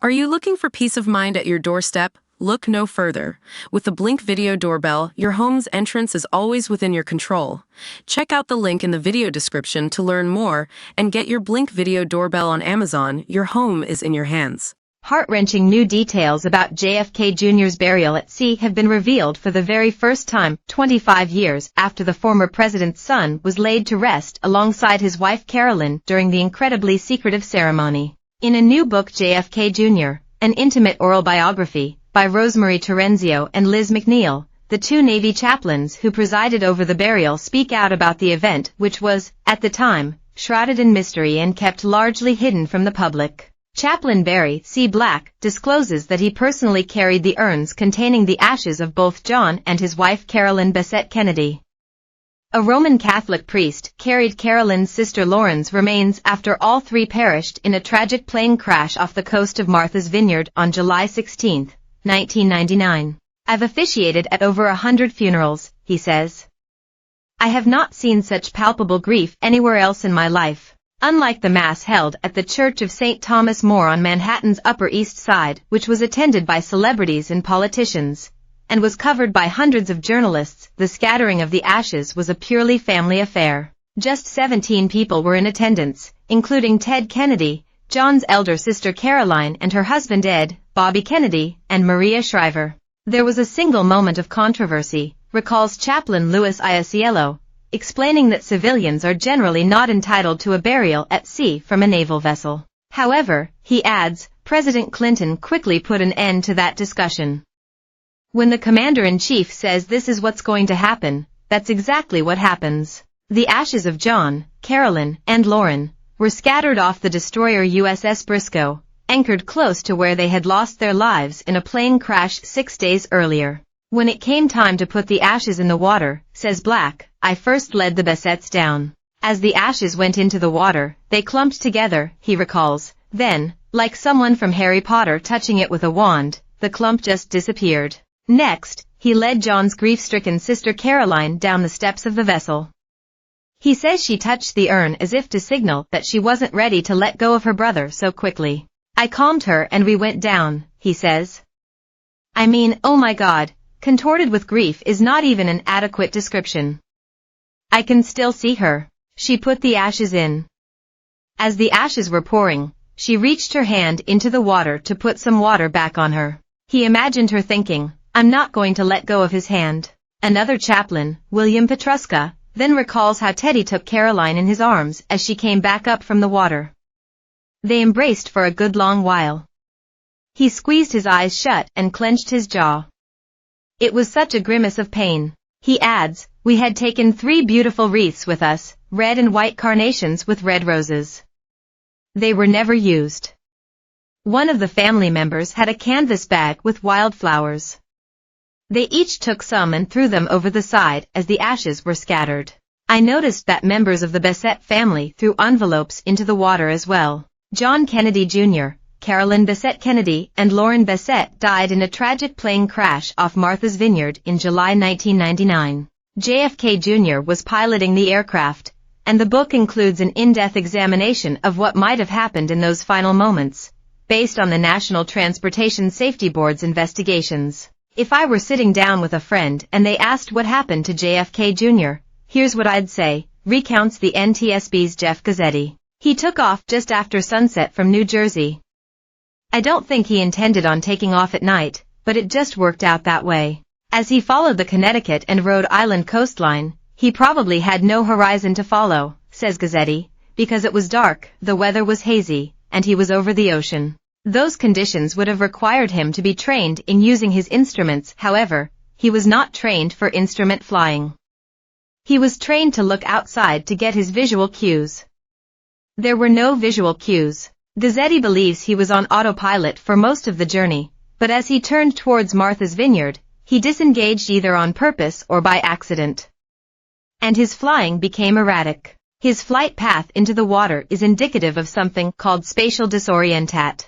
Are you looking for peace of mind at your doorstep? Look no further. With the Blink Video Doorbell, your home's entrance is always within your control. Check out the link in the video description to learn more and get your Blink Video Doorbell on Amazon. Your home is in your hands. Heart-wrenching new details about JFK Jr.'s burial at sea have been revealed for the very first time 25 years after the former president's son was laid to rest alongside his wife Carolyn during the incredibly secretive ceremony. In a new book, JFK Jr., an intimate oral biography, by Rosemary Terenzio and Liz McNeil, the two Navy chaplains who presided over the burial speak out about the event, which was, at the time, shrouded in mystery and kept largely hidden from the public. Chaplain Barry C. Black discloses that he personally carried the urns containing the ashes of both John and his wife Carolyn Bessette Kennedy. A Roman Catholic priest carried Carolyn's sister Lauren's remains after all three perished in a tragic plane crash off the coast of Martha's Vineyard on July 16, 1999. "I've officiated at over 100 funerals," he says. "I have not seen such palpable grief anywhere else in my life." Unlike the mass held at the Church of St. Thomas More on Manhattan's Upper East Side, which was attended by celebrities and politicians, and was covered by hundreds of journalists, the scattering of the ashes was a purely family affair. Just 17 people were in attendance, including Ted Kennedy, John's elder sister Caroline and her husband Ed, Bobby Kennedy, and Maria Shriver. "There was a single moment of controversy," recalls Chaplain Louis Iasiello, explaining that civilians are generally not entitled to a burial at sea from a naval vessel. However, he adds, President Clinton quickly put an end to that discussion. "When the commander-in-chief says this is what's going to happen, that's exactly what happens." The ashes of John, Carolyn, and Lauren were scattered off the destroyer USS Briscoe, anchored close to where they had lost their lives in a plane crash 6 days earlier. "When it came time to put the ashes in the water," says Black, "I first led the Bessettes down. As the ashes went into the water, they clumped together," he recalls. "Then, like someone from Harry Potter touching it with a wand, the clump just disappeared." Next, he led John's grief-stricken sister Caroline down the steps of the vessel. He says she touched the urn as if to signal that she wasn't ready to let go of her brother so quickly. "I calmed her and we went down," he says. I mean, oh my God, contorted with grief is not even an adequate description. "I can still see her. She put the ashes in. As the ashes were pouring, she reached her hand into the water to put some water back on her." He imagined her thinking, "I'm not going to let go of his hand." Another chaplain, William Petruska, then recalls how Teddy took Caroline in his arms as she came back up from the water. They embraced for a good long while. He squeezed his eyes shut and clenched his jaw. It was such a grimace of pain. He adds, "We had taken 3 beautiful wreaths with us, red and white carnations with red roses. They were never used. One of the family members had a canvas bag with wildflowers. They each took some and threw them over the side as the ashes were scattered. I noticed that members of the Bessette family threw envelopes into the water as well." John Kennedy Jr., Carolyn Bessette Kennedy, and Lauren Bessette died in a tragic plane crash off Martha's Vineyard in July 1999. JFK Jr. was piloting the aircraft, and the book includes an in-depth examination of what might have happened in those final moments, based on the National Transportation Safety Board's investigations. "If I were sitting down with a friend and they asked what happened to JFK Jr., here's what I'd say," recounts the NTSB's Jeff Gazzetti. "He took off just after sunset from New Jersey. I don't think he intended on taking off at night, but it just worked out that way. As he followed the Connecticut and Rhode Island coastline, he probably had no horizon to follow," says Gazzetti, "because it was dark, the weather was hazy, and he was over the ocean. Those conditions would have required him to be trained in using his instruments. However, he was not trained for instrument flying. He was trained to look outside to get his visual cues. There were no visual cues." Gazzetti believes he was on autopilot for most of the journey, but as he turned towards Martha's Vineyard, he disengaged either on purpose or by accident. And his flying became erratic. His flight path into the water is indicative of something called spatial disorientat.